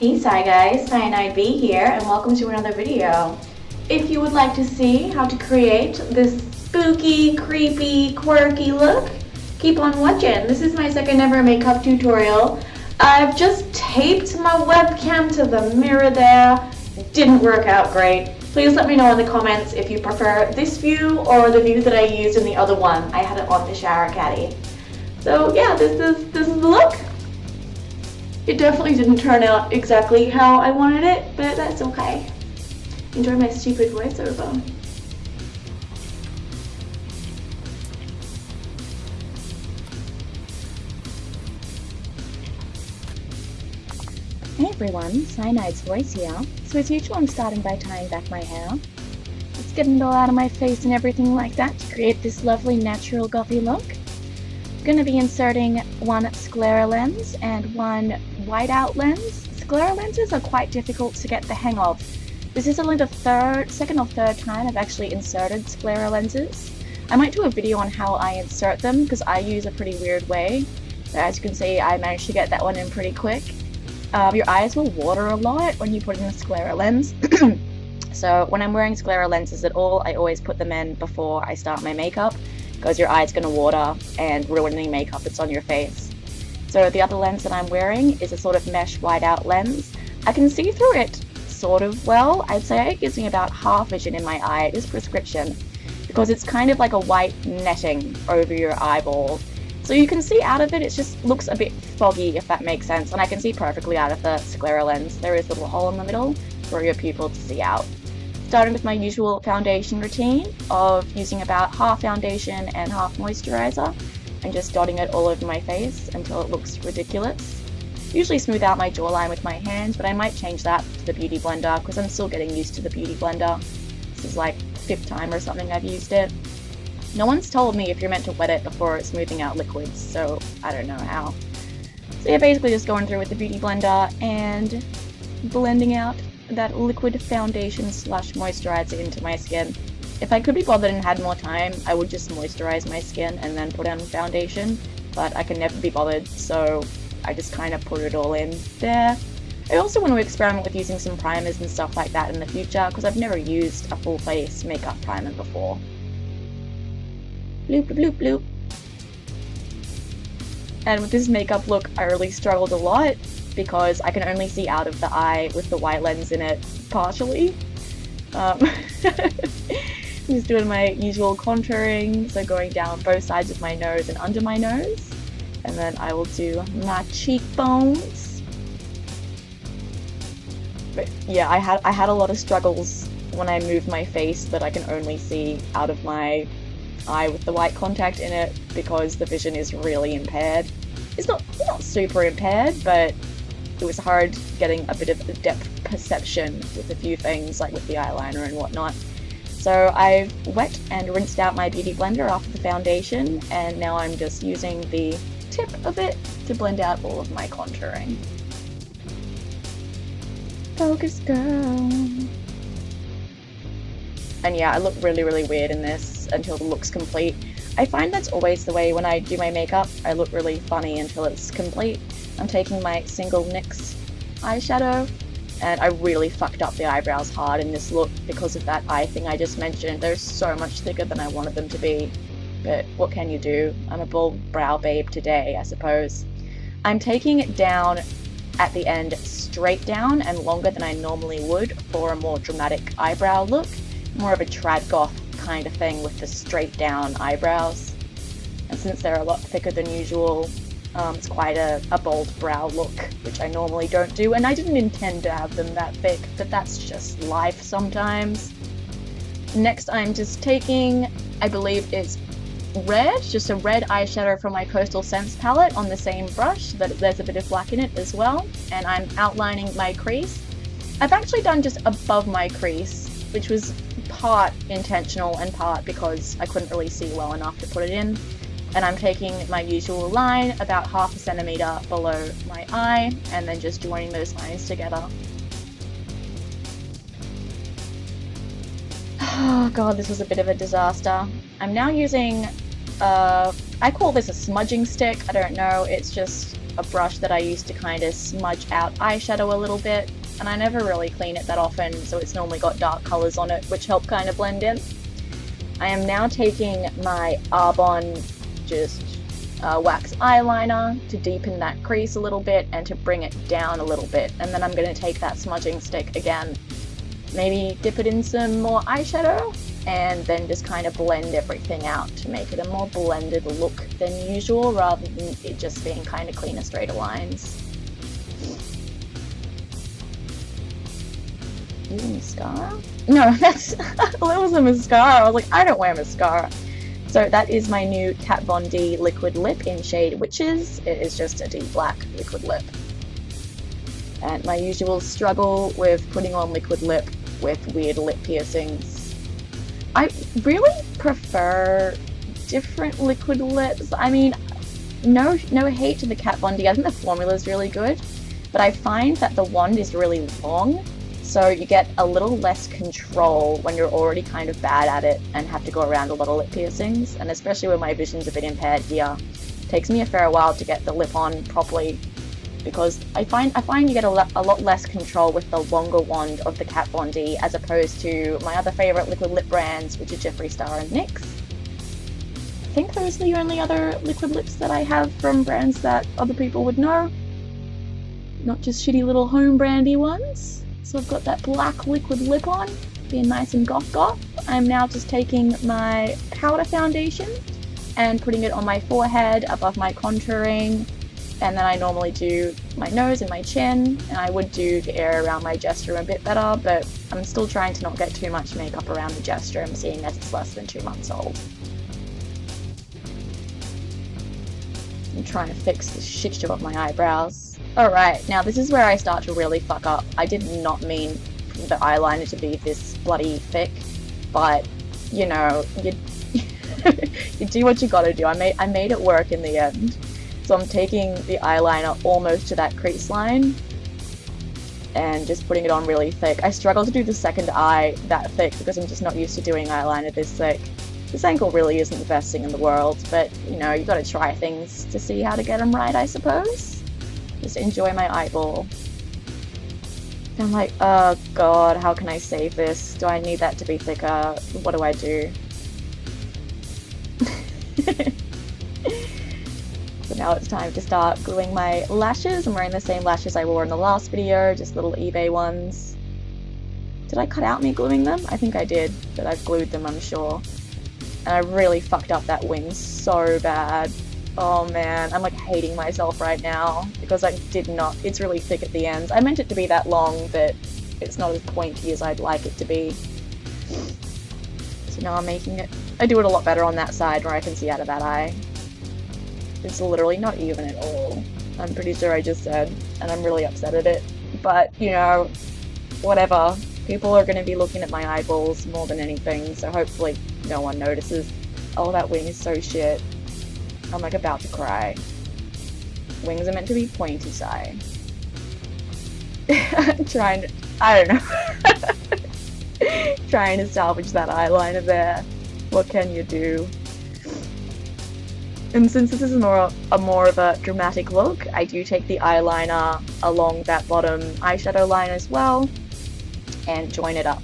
Peace, hi guys, Cyanide B here, and welcome to another video. If you would like to see how to create this spooky, creepy, quirky look, keep on watching. This is my second ever makeup tutorial. I've just taped my webcam to the mirror there. Didn't work out great. Please let me know in the comments if you prefer this view or the view that I used in the other one. I had it on the shower caddy. So yeah, this is the look. It definitely didn't turn out exactly how I wanted it, but that's okay. Enjoy my stupid voiceover. Hey everyone, Cyanide's voice here. So as usual, I'm starting by tying back my hair. Let's get it all out of my face and everything like that to create this lovely natural gothy look. I'm going to be inserting one sclera lens and one whiteout lens. Sclera lenses are quite difficult to get the hang of. This is only the second or third time I've actually inserted sclera lenses. I might do a video on how I insert them because I use a pretty weird way. So as you can see, I managed to get that one in pretty quick. Your eyes will water a lot when you put in a sclera lens. So when I'm wearing sclera lenses at all, I always put them in before I start my makeup because your eye's going to water and ruin any makeup that's on your face. So the other lens that I'm wearing is a sort of mesh whiteout lens. I can see through it sort of well. I'd say it gives me about half vision in my eye. It is prescription because it's kind of like a white netting over your eyeball. So you can see out of it, it just looks a bit foggy, if that makes sense, and I can see perfectly out of the sclera lens. There is a little hole in the middle for your pupil to see out. Starting with my usual foundation routine of using about half foundation and half moisturizer and just dotting it all over my face until it looks ridiculous. Usually smooth out my jawline with my hands, but I might change that to the Beauty Blender because I'm still getting used to the Beauty Blender. This is like 5th time or something I've used it. No one's told me if you're meant to wet it before smoothing out liquids, so I don't know how. So yeah, basically just going through with the Beauty Blender and blending out that liquid foundation slash moisturizer into my skin. If I could be bothered and had more time, I would just moisturize my skin and then put on foundation, but I can never be bothered, so I just kind of put it all in there. I also want to experiment with using some primers and stuff like that in the future, because I've never used a full face makeup primer before. Bloop, bloop, bloop. And with this makeup look, I really struggled a lot because I can only see out of the eye with the white lens in it partially. Just doing my usual contouring, so going down both sides of my nose and under my nose. And then I will do my cheekbones. But yeah, I had a lot of struggles when I moved my face that I can only see out of my eye with the white contact in it because the vision is really impaired. It's not super impaired, but it was hard getting a bit of depth perception with a few things like with the eyeliner and whatnot. So I've wet and rinsed out my Beauty Blender after the foundation, and now I'm just using the tip of it to blend out all of my contouring. Focus, girl. And yeah, I look really weird in this until the look's complete. I find that's always the way when I do my makeup. I look really funny until it's complete. I'm taking my single NYX eyeshadow, and I really fucked up the eyebrows hard in this look because of that eye thing I just mentioned. They're so much thicker than I wanted them to be, but what can you do? I'm a bold brow babe today, I suppose. I'm taking it down at the end straight down and longer than I normally would for a more dramatic eyebrow look. More of a trad goth kind of thing with the straight down eyebrows. And since they're a lot thicker than usual, it's quite a bold brow look, which I normally don't do, and I didn't intend to have them that thick, but that's just life sometimes. Next I'm just taking, I believe it's red, just a red eyeshadow from my Coastal Scents palette on the same brush, but there's a bit of black in it as well, and I'm outlining my crease. I've actually done just above my crease, which was part intentional and part because I couldn't really see well enough to put it in. And I'm taking my usual line about half a centimeter below my eye and then just joining those lines together. Oh god, this was a bit of a disaster. I'm now using, I call this a smudging stick. I don't know, it's just a brush that I use to kind of smudge out eyeshadow a little bit, and I never really clean it that often, so it's normally got dark colors on it, which help kind of blend in. I am now taking my Arbonne just wax eyeliner to deepen that crease a little bit and to bring it down a little bit, and then I'm going to take that smudging stick again, maybe dip it in some more eyeshadow, and then just kind of blend everything out to make it a more blended look than usual, rather than it just being kind of cleaner, straighter lines. Using mascara? No, that was a mascara. I was like, I don't wear mascara. So that is my new Kat Von D liquid lip in shade Witches. It is just a deep black liquid lip. And my usual struggle with putting on liquid lip with weird lip piercings. I really prefer different liquid lips. I mean, no hate to the Kat Von D. I think the formula is really good, but I find that the wand is really long, so you get a little less control when you're already kind of bad at it and have to go around a lot of lip piercings, and especially when my vision's a bit impaired here. It takes me a fair while to get the lip on properly, because I find you get a lot less control with the longer wand of the Kat Von D as opposed to my other favourite liquid lip brands, which are Jeffree Star and NYX. I think those are the only other liquid lips that I have from brands that other people would know. Not just shitty little home brandy ones. So I've got that black liquid lip on, being nice and goth. I'm now just taking my powder foundation and putting it on my forehead above my contouring, and then I normally do my nose and my chin, and I would do the area around my gesture a bit better, but I'm still trying to not get too much makeup around the gesture, seeing as it's less than 2 months old. I'm trying to fix the shit show of my eyebrows. Alright, now this is where I start to really fuck up. I did not mean the eyeliner to be this bloody thick, but, you know, you do what you gotta do. I made it work in the end. So I'm taking the eyeliner almost to that crease line and just putting it on really thick. I struggle to do the second eye that thick because I'm just not used to doing eyeliner this thick. This angle really isn't the best thing in the world, but, you know, you gotta try things to see how to get them right, I suppose. Just enjoy my eyeball. I'm like, oh god, how can I save this? Do I need that to be thicker? What do I do? So now it's time to start gluing my lashes. I'm wearing the same lashes I wore in the last video, just little eBay ones. Did I cut out me gluing them? I think I did, but I've glued them, I'm sure. And I really fucked up that wing so bad. Oh man, I'm like hating myself right now because I did not. It's really thick at the ends. I meant it to be that long, but it's not as pointy as I'd like it to be. So now I'm making it. I do it a lot better on that side where I can see out of that eye. It's literally not even at all. I'm pretty sure I just said, and I'm really upset at it. But, you know, whatever. People are going to be looking at my eyeballs more than anything, so hopefully no one notices. Oh, that wing is so shit. I'm like about to cry. Wings are meant to be pointy side. Trying to, I don't know. Trying to salvage that eyeliner there. What can you do? And since this is more of a dramatic look, I do take the eyeliner along that bottom eyeshadow line as well and join it up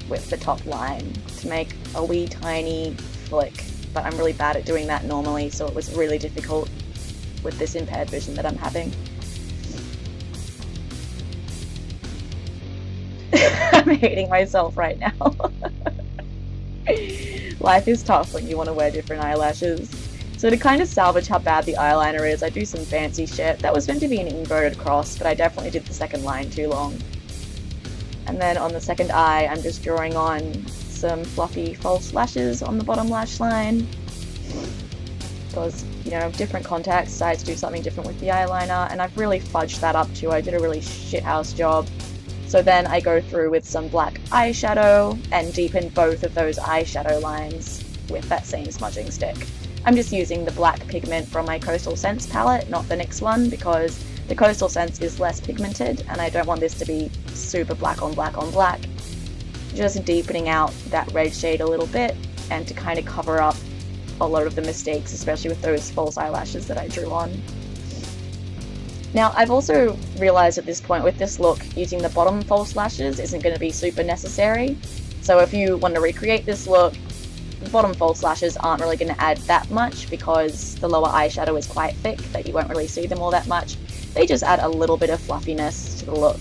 with the top line to make a wee tiny flick. But I'm really bad at doing that normally, so it was really difficult with this impaired vision that I'm having. I'm hating myself right now. Life is tough when you want to wear different eyelashes. So to kind of salvage how bad the eyeliner is, I do some fancy shit. That was meant to be an inverted cross, but I definitely did the second line too long. And then on the second eye, I'm just drawing on some fluffy false lashes on the bottom lash line. Because, you know, different contacts decide to do something different with the eyeliner, and I've really fudged that up too. I did a really shithouse job. So then I go through with some black eyeshadow and deepen both of those eyeshadow lines with that same smudging stick. I'm just using the black pigment from my Coastal Scents palette, not the NYX one, because the Coastal Scents is less pigmented and I don't want this to be super black on black on black. Just deepening out that red shade a little bit and to kind of cover up a lot of the mistakes, especially with those false eyelashes that I drew on. Now, I've also realized at this point with this look, using the bottom false lashes isn't going to be super necessary. So if you want to recreate this look, the bottom false lashes aren't really going to add that much because the lower eyeshadow is quite thick that you won't really see them all that much. They just add a little bit of fluffiness to the look.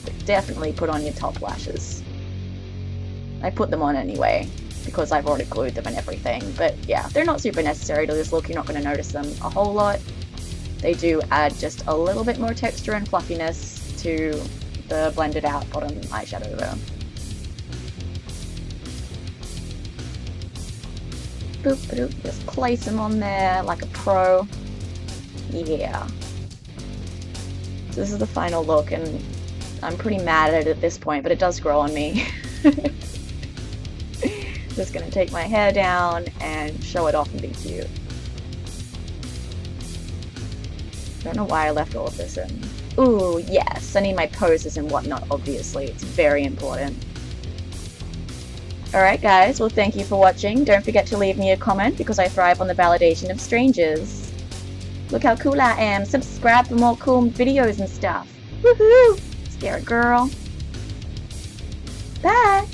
But definitely put on your top lashes. I put them on anyway because I've already glued them and everything. But yeah, they're not super necessary to this look. You're not going to notice them a whole lot. They do add just a little bit more texture and fluffiness to the blended out bottom eyeshadow though. Boop, boop, just place them on there like a pro. Yeah. So this is the final look, and I'm pretty mad at it at this point, but it does grow on me. Just gonna take my hair down and show it off and be cute. Don't know why I left all of this in. Ooh, yes, I need my poses and whatnot, obviously. It's very important. Alright guys, well thank you for watching. Don't forget to leave me a comment because I thrive on the validation of strangers. Look how cool I am. Subscribe for more cool videos and stuff. Woohoo! Scare girl. Bye!